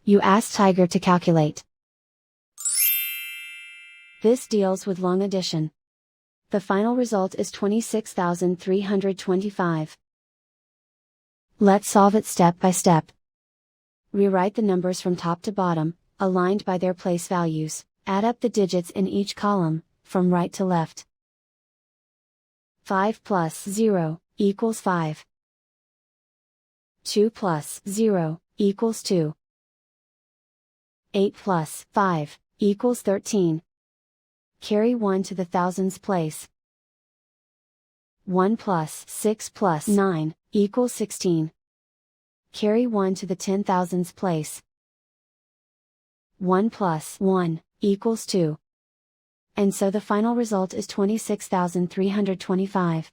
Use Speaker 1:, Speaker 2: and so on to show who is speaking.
Speaker 1: You ask Tiger to calculate. This deals with long addition. The final result is 26,325. Let's solve it step by step. Rewrite the numbers from top to bottom, aligned by their place values, add up the digits in each column, from right to left. 5 plus 0 equals 5. 2 plus 0 equals 2. 8 plus 5 equals 13. Carry 1 to the thousands place. 1 plus 6 plus 9 equals 16. Carry 1 to the 10,000s place. 1 plus 1 equals 2. And so the final result is 26,325.